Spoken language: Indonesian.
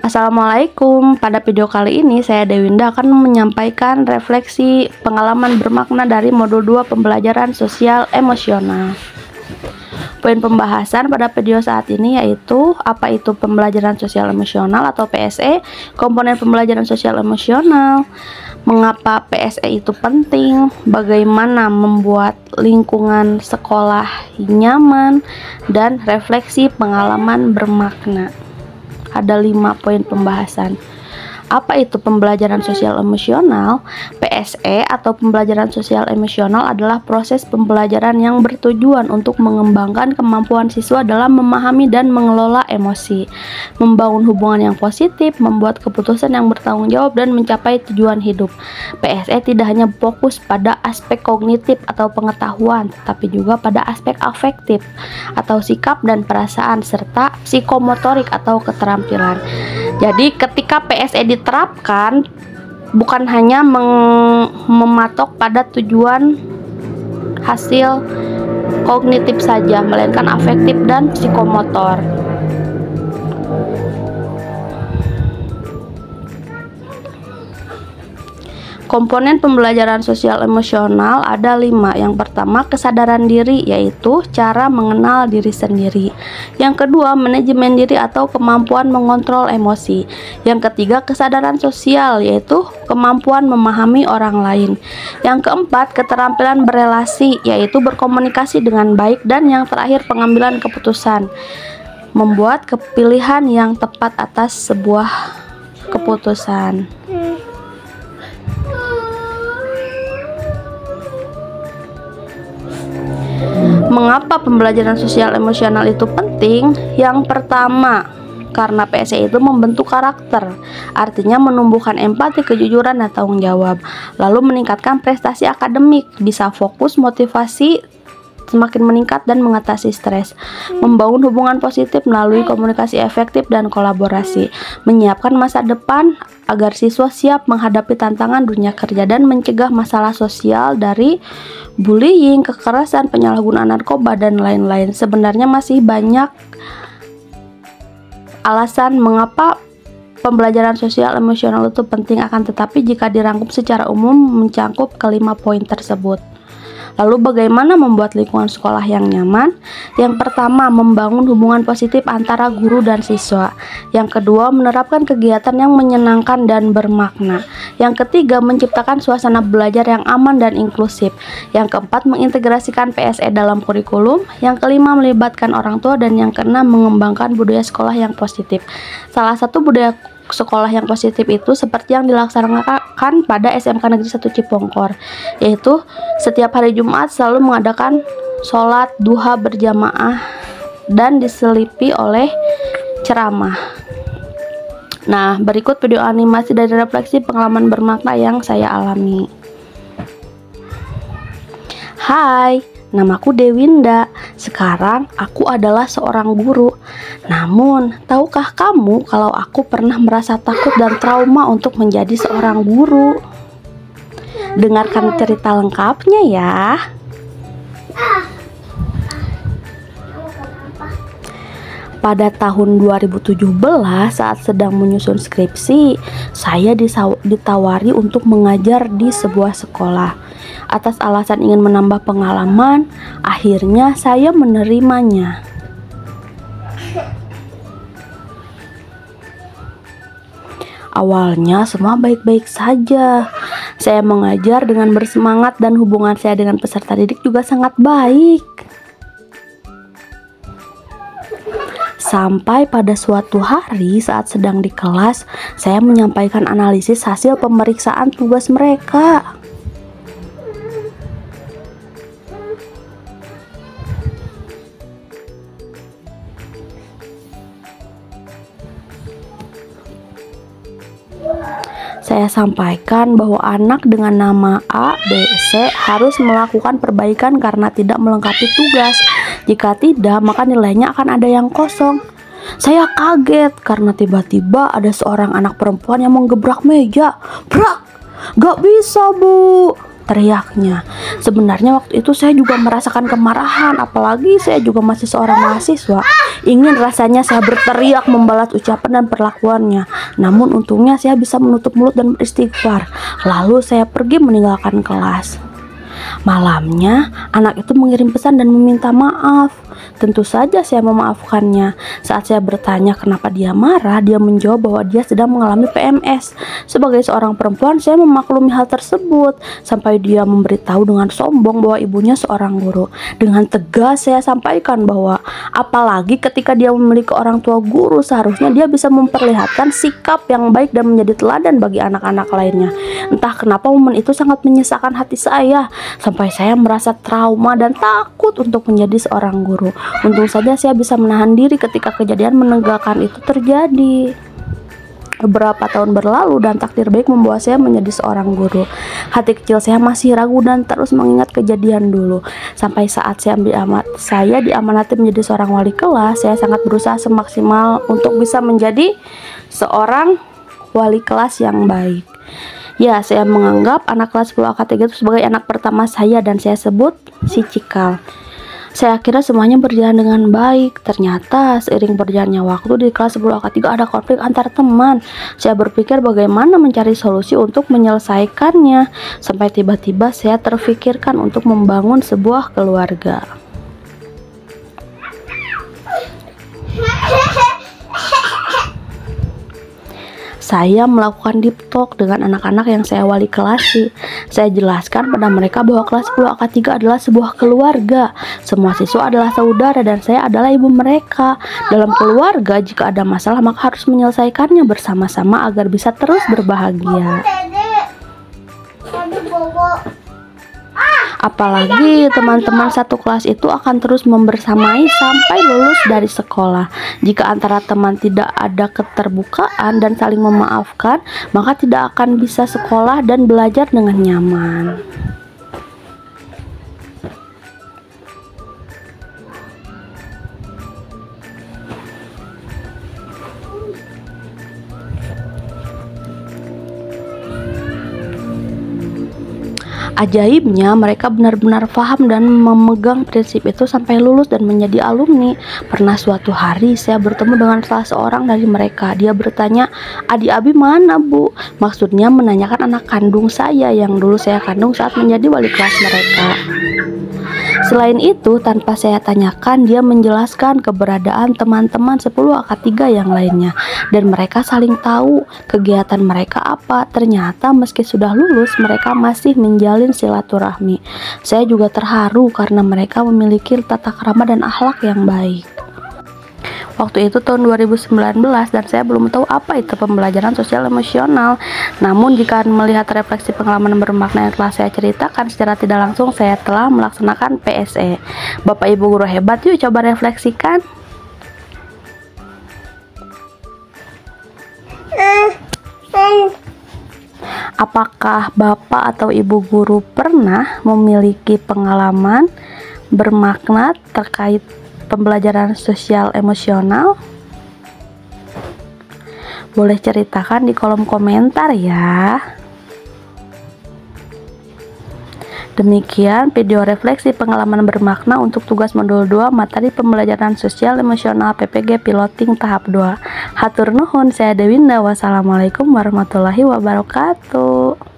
Assalamualaikum. Pada video kali ini saya Dewinda akan menyampaikan refleksi pengalaman bermakna dari modul 2 pembelajaran sosial emosional. Poin pembahasan pada video saat ini yaitu apa itu pembelajaran sosial emosional atau PSE, komponen pembelajaran sosial emosional, mengapa PSE itu penting, bagaimana membuat lingkungan sekolah nyaman, dan refleksi pengalaman bermakna. Ada 5 poin pembahasan. Apa itu pembelajaran sosial emosional? PSE atau pembelajaran sosial emosional adalah proses pembelajaran yang bertujuan untuk mengembangkan kemampuan siswa dalam memahami dan mengelola emosi, membangun hubungan yang positif, membuat keputusan yang bertanggung jawab, dan mencapai tujuan hidup. PSE tidak hanya fokus pada aspek kognitif atau pengetahuan, tetapi juga pada aspek afektif atau sikap dan perasaan, serta psikomotorik atau keterampilan. Jadi ketika PSE diterapkan, bukan hanya mematok pada tujuan hasil kognitif saja, melainkan afektif dan psikomotor. Komponen pembelajaran sosial emosional ada 5. Yang pertama, kesadaran diri, yaitu cara mengenal diri sendiri. Yang kedua, manajemen diri atau kemampuan mengontrol emosi. Yang ketiga, kesadaran sosial, yaitu kemampuan memahami orang lain. Yang keempat, keterampilan berelasi, yaitu berkomunikasi dengan baik. Dan yang terakhir, pengambilan keputusan, membuat pilihan yang tepat atas sebuah keputusan. Mengapa pembelajaran sosial emosional itu penting? Yang pertama, karena PSE itu membentuk karakter, artinya menumbuhkan empati, kejujuran, dan tanggung jawab. Lalu meningkatkan prestasi akademik, bisa fokus, motivasi semakin meningkat, dan mengatasi stres. Membangun hubungan positif melalui komunikasi efektif dan kolaborasi. Menyiapkan masa depan agar siswa siap menghadapi tantangan dunia kerja, dan mencegah masalah sosial dari bullying, kekerasan, penyalahgunaan narkoba, dan lain-lain. Sebenarnya masih banyak alasan mengapa pembelajaran sosial emosional itu penting, akan tetapi jika dirangkum secara umum mencangkup ke-5 poin tersebut. Lalu bagaimana membuat lingkungan sekolah yang nyaman? Yang pertama, membangun hubungan positif antara guru dan siswa. Yang kedua, menerapkan kegiatan yang menyenangkan dan bermakna. Yang ketiga, menciptakan suasana belajar yang aman dan inklusif. Yang keempat, mengintegrasikan PSE dalam kurikulum. Yang kelima, melibatkan orang tua. Dan yang keenam, mengembangkan budaya sekolah yang positif. Salah satu budaya sekolah yang positif itu seperti yang dilaksanakan pada SMK Negeri 1 Cipongkor, yaitu setiap hari Jumat selalu mengadakan sholat duha berjamaah dan diselipi oleh ceramah. Nah, berikut video animasi dari refleksi pengalaman bermakna yang saya alami. Hai, namaku Dewinda. Sekarang aku adalah seorang guru. Namun, tahukah kamu kalau aku pernah merasa takut dan trauma untuk menjadi seorang guru? Dengarkan cerita lengkapnya ya. Pada tahun 2017, saat sedang menyusun skripsi, saya ditawari untuk mengajar di sebuah sekolah. Atas alasan ingin menambah pengalaman, akhirnya saya menerimanya. Awalnya semua baik-baik saja. Saya mengajar dengan bersemangat dan hubungan saya dengan peserta didik juga sangat baik. Sampai pada suatu hari saat sedang di kelas, saya menyampaikan analisis hasil pemeriksaan tugas mereka. Saya sampaikan bahwa anak dengan nama A, B, C harus melakukan perbaikan karena tidak melengkapi tugas. Jika tidak, maka nilainya akan ada yang kosong. Saya kaget karena tiba-tiba ada seorang anak perempuan yang menggebrak meja. Brak! Gak bisa, Bu! teriaknya. Sebenarnya waktu itu saya juga merasakan kemarahan, apalagi saya juga masih seorang mahasiswa. Ingin rasanya saya berteriak membalas ucapan dan perlakuannya. Namun untungnya saya bisa menutup mulut dan beristighfar. Lalu saya pergi meninggalkan kelas. Malamnya, anak itu mengirim pesan dan meminta maaf. Tentu saja saya memaafkannya. Saat saya bertanya kenapa dia marah, dia menjawab bahwa dia sedang mengalami PMS. Sebagai seorang perempuan, saya memaklumi hal tersebut, sampai dia memberitahu dengan sombong bahwa ibunya seorang guru. Dengan tegas saya sampaikan bahwa apalagi ketika dia memiliki orang tua guru, seharusnya dia bisa memperlihatkan sikap yang baik dan menjadi teladan bagi anak-anak lainnya. Entah kenapa momen itu sangat menyesakan hati saya, sampai saya merasa trauma dan takut untuk menjadi seorang guru. Untung saja saya bisa menahan diri ketika kejadian menegangkan itu terjadi. Beberapa tahun berlalu dan takdir baik membawa saya menjadi seorang guru. Hati kecil saya masih ragu dan terus mengingat kejadian dulu. Sampai saat saya diamanati menjadi seorang wali kelas, saya sangat berusaha semaksimal untuk bisa menjadi seorang wali kelas yang baik. Ya, saya menganggap anak kelas 10 AK3 itu sebagai anak pertama saya dan saya sebut si Cikal. Saya kira semuanya berjalan dengan baik. Ternyata seiring berjalannya waktu di kelas 10 AK3 ada konflik antar teman. Saya berpikir bagaimana mencari solusi untuk menyelesaikannya. Sampai tiba-tiba saya terfikirkan untuk membangun sebuah keluarga. Saya melakukan deep talk dengan anak-anak yang saya wali kelasi. Saya jelaskan pada mereka bahwa kelas 10 AK3 adalah sebuah keluarga. Semua siswa adalah saudara dan saya adalah ibu mereka. Dalam keluarga, jika ada masalah maka harus menyelesaikannya bersama-sama agar bisa terus berbahagia. Apalagi teman-teman satu kelas itu akan terus membersamai sampai lulus dari sekolah. Jika antara teman tidak ada keterbukaan dan saling memaafkan, maka tidak akan bisa sekolah dan belajar dengan nyaman. Ajaibnya, mereka benar-benar paham dan memegang prinsip itu sampai lulus dan menjadi alumni. Pernah suatu hari saya bertemu dengan salah seorang dari mereka. Dia bertanya, "Adik Abi mana, Bu?" Maksudnya menanyakan anak kandung saya yang dulu saya kandung saat menjadi wali kelas mereka. Selain itu, tanpa saya tanyakan, dia menjelaskan keberadaan teman-teman 10 AK3 yang lainnya, dan mereka saling tahu kegiatan mereka apa. Ternyata meski sudah lulus, mereka masih menjalin silaturahmi. Saya juga terharu karena mereka memiliki tata krama dan akhlak yang baik. Waktu itu tahun 2019 dan saya belum tahu apa itu pembelajaran sosial emosional. Namun jika melihat refleksi pengalaman bermakna yang telah saya ceritakan, secara tidak langsung saya telah melaksanakan PSE. Bapak Ibu guru hebat, yuk coba refleksikan. Apakah Bapak atau Ibu guru pernah memiliki pengalaman bermakna terkait pembelajaran sosial emosional? Boleh ceritakan di kolom komentar ya. Demikian video refleksi pengalaman bermakna untuk tugas modul 2 materi pembelajaran sosial emosional PPG Piloting tahap 2. Hatur nuhun, saya Dewinda. Wassalamualaikum warahmatullahi wabarakatuh.